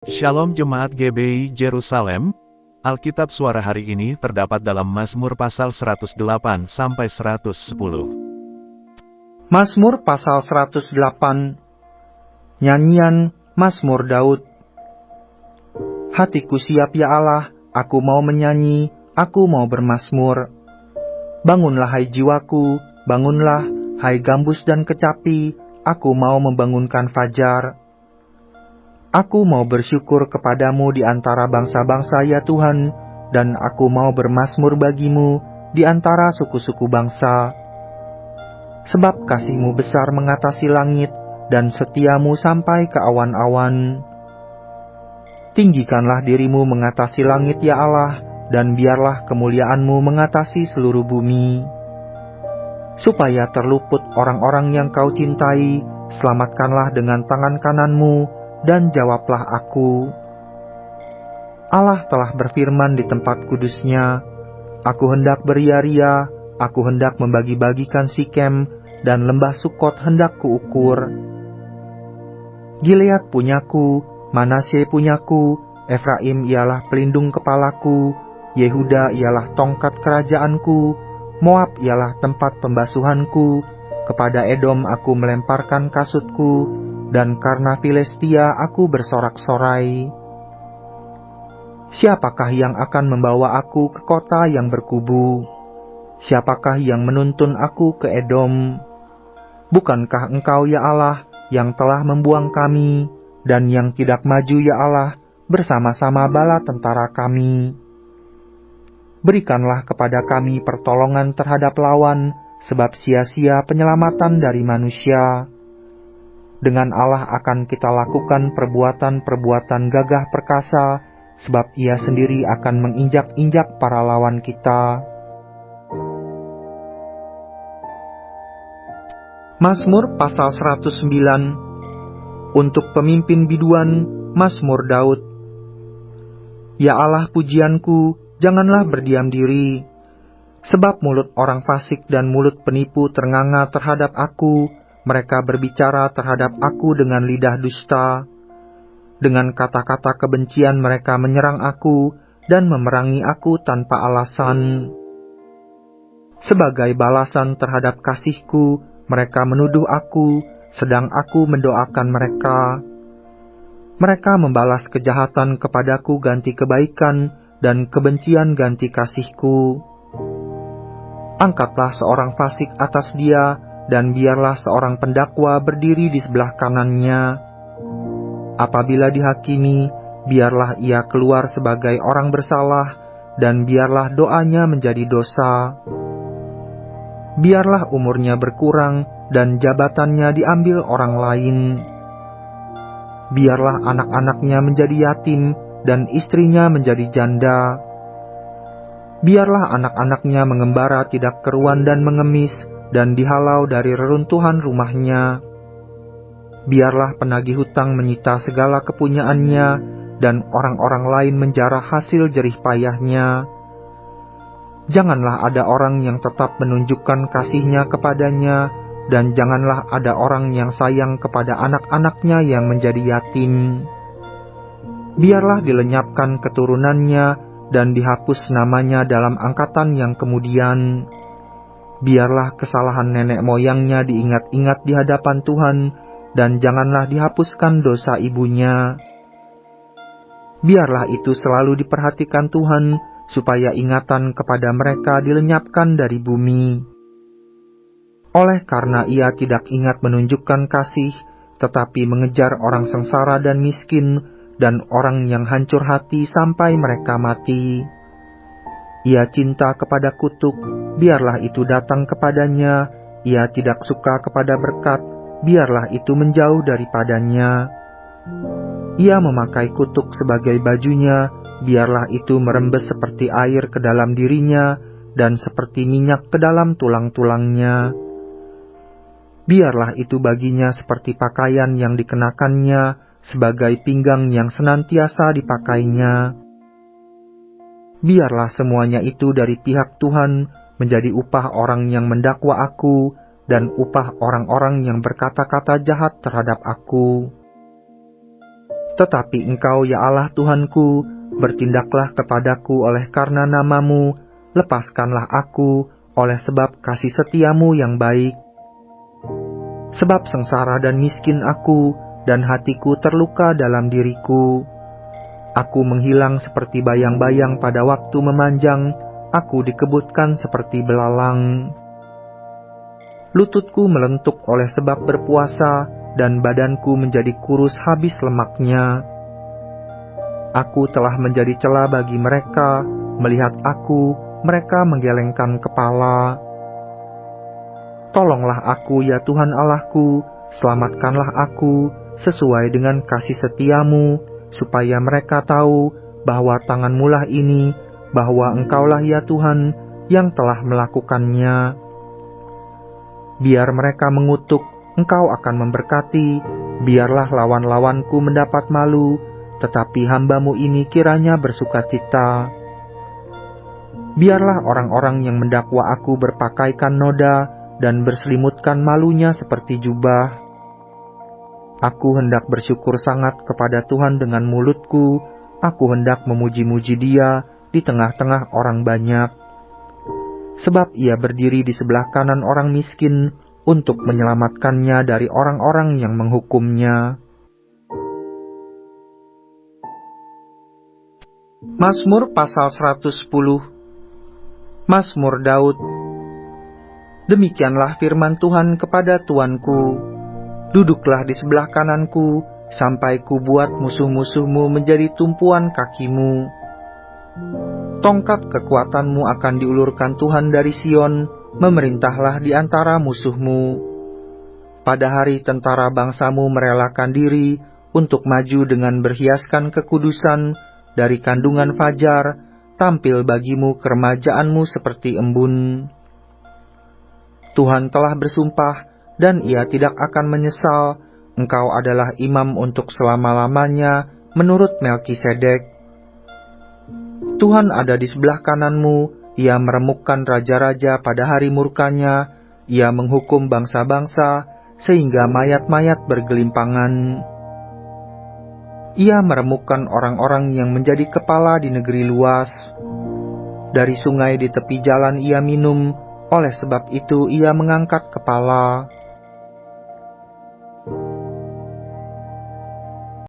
Shalom Jemaat GBI Jerusalem, Alkitab suara hari ini terdapat dalam Mazmur pasal 108-110. Mazmur pasal 108. Nyanyian Mazmur Daud. Hatiku siap ya Allah, aku mau menyanyi, aku mau bermazmur. Bangunlah hai jiwaku, bangunlah hai gambus dan kecapi, aku mau membangunkan fajar. Aku mau bersyukur kepadamu di antara bangsa-bangsa ya Tuhan, dan aku mau bermazmur bagimu di antara suku-suku bangsa. Sebab kasih-Mu besar mengatasi langit, dan setiamu sampai ke awan-awan. Tinggikanlah dirimu mengatasi langit ya Allah, dan biarlah kemuliaan-Mu mengatasi seluruh bumi. Supaya terluput orang-orang yang Kau cintai, selamatkanlah dengan tangan kanan-Mu, dan jawablah aku. Allah telah berfirman di tempat kudus-Nya, aku hendak beria-ria, aku hendak membagi-bagikan Sikem, dan lembah Sukot hendak kuukur. Gilead punyaku, Manasye punyaku, Efraim ialah pelindung kepalaku, Yehuda ialah tongkat kerajaanku, Moab ialah tempat pembasuhanku, kepada Edom aku melemparkan kasutku, dan karena Filistia aku bersorak-sorai. Siapakah yang akan membawa aku ke kota yang berkubu? Siapakah yang menuntun aku ke Edom? Bukankah Engkau ya Allah yang telah membuang kami, dan yang tidak maju ya Allah bersama-sama bala tentara kami? Berikanlah kepada kami pertolongan terhadap lawan, sebab sia-sia penyelamatan dari manusia. Dengan Allah akan kita lakukan perbuatan-perbuatan gagah perkasa, sebab Ia sendiri akan menginjak-injak para lawan kita. Mazmur pasal 109. Untuk pemimpin biduan, Mazmur Daud. Ya Allah pujianku, janganlah berdiam diri. Sebab mulut orang fasik dan mulut penipu ternganga terhadap aku, mereka berbicara terhadap aku dengan lidah dusta. Dengan kata-kata kebencian mereka menyerang aku dan memerangi aku tanpa alasan. Sebagai balasan terhadap kasihku, mereka menuduh aku, sedang aku mendoakan mereka. Mereka membalas kejahatan kepadaku ganti kebaikan, dan kebencian ganti kasihku. Angkatlah seorang fasik atas dia, dan biarlah seorang pendakwa berdiri di sebelah kanannya. Apabila dihakimi, biarlah ia keluar sebagai orang bersalah, dan biarlah doanya menjadi dosa. Biarlah umurnya berkurang, dan jabatannya diambil orang lain. Biarlah anak-anaknya menjadi yatim, dan istrinya menjadi janda. Biarlah anak-anaknya mengembara tidak keruan dan mengemis, dan dihalau dari reruntuhan rumahnya. Biarlah penagih hutang menyita segala kepunyaannya, dan orang-orang lain menjarah hasil jerih payahnya. Janganlah ada orang yang tetap menunjukkan kasihnya kepadanya, dan janganlah ada orang yang sayang kepada anak-anaknya yang menjadi yatim. Biarlah dilenyapkan keturunannya, dan dihapus namanya dalam angkatan yang kemudian. Biarlah kesalahan nenek moyangnya diingat-ingat di hadapan Tuhan, dan janganlah dihapuskan dosa ibunya. Biarlah itu selalu diperhatikan Tuhan, supaya ingatan kepada mereka dilenyapkan dari bumi. Oleh karena Ia tidak ingat menunjukkan kasih, tetapi mengejar orang sengsara dan miskin, dan orang yang hancur hati sampai mereka mati. Ia cinta kepada kutuk, biarlah itu datang kepadanya. Ia tidak suka kepada berkat, biarlah itu menjauh daripadanya. Ia memakai kutuk sebagai bajunya, biarlah itu merembes seperti air ke dalam dirinya, dan seperti minyak ke dalam tulang-tulangnya. Biarlah itu baginya seperti pakaian yang dikenakannya, sebagai pinggang yang senantiasa dipakainya. Biarlah semuanya itu dari pihak Tuhan, menjadi upah orang yang mendakwa aku, dan upah orang-orang yang berkata-kata jahat terhadap aku. Tetapi Engkau ya Allah Tuhanku, bertindaklah kepadaku oleh karena nama-Mu, lepaskanlah aku oleh sebab kasih setiamu yang baik. Sebab sengsara dan miskin aku, dan hatiku terluka dalam diriku. Aku menghilang seperti bayang-bayang pada waktu memanjang, aku dikebutkan seperti belalang. Lututku melentuk oleh sebab berpuasa, dan badanku menjadi kurus habis lemaknya. Aku telah menjadi cela bagi mereka, melihat aku, mereka menggelengkan kepala. Tolonglah aku ya Tuhan Allahku, selamatkanlah aku, sesuai dengan kasih setiamu, supaya mereka tahu bahwa tangan-Mu lah ini, bahwa Engkaulah ya Tuhan, yang telah melakukannya. Biar mereka mengutuk, Engkau akan memberkati, biarlah lawan-lawanku mendapat malu, tetapi hamba-Mu ini kiranya bersukacita. Biarlah orang-orang yang mendakwa aku berpakaikan noda, dan berselimutkan malunya seperti jubah. Aku hendak bersyukur sangat kepada Tuhan dengan mulutku, aku hendak memuji-muji Dia di tengah-tengah orang banyak. Sebab Ia berdiri di sebelah kanan orang miskin, untuk menyelamatkannya dari orang-orang yang menghukumnya. Mazmur pasal 110. Mazmur Daud. Demikianlah firman Tuhan kepada Tuanku, duduklah di sebelah kananku, sampai ku buat musuh-musuhmu menjadi tumpuan kakimu. Tongkat kekuatanmu akan diulurkan Tuhan dari Sion, memerintahlah di antara musuhmu. Pada hari tentara bangsamu merelakan diri untuk maju dengan berhiaskan kekudusan, dari kandungan fajar, tampil bagimu keremajaanmu seperti embun. Tuhan telah bersumpah, dan Ia tidak akan menyesal, Engkau adalah imam untuk selama-lamanya, menurut Melkisedek. Tuhan ada di sebelah kananmu, Ia meremukkan raja-raja pada hari murkanya, Ia menghukum bangsa-bangsa, sehingga mayat-mayat bergelimpangan. Ia meremukkan orang-orang yang menjadi kepala di negeri luas. Dari sungai di tepi jalan Ia minum, oleh sebab itu Ia mengangkat kepala.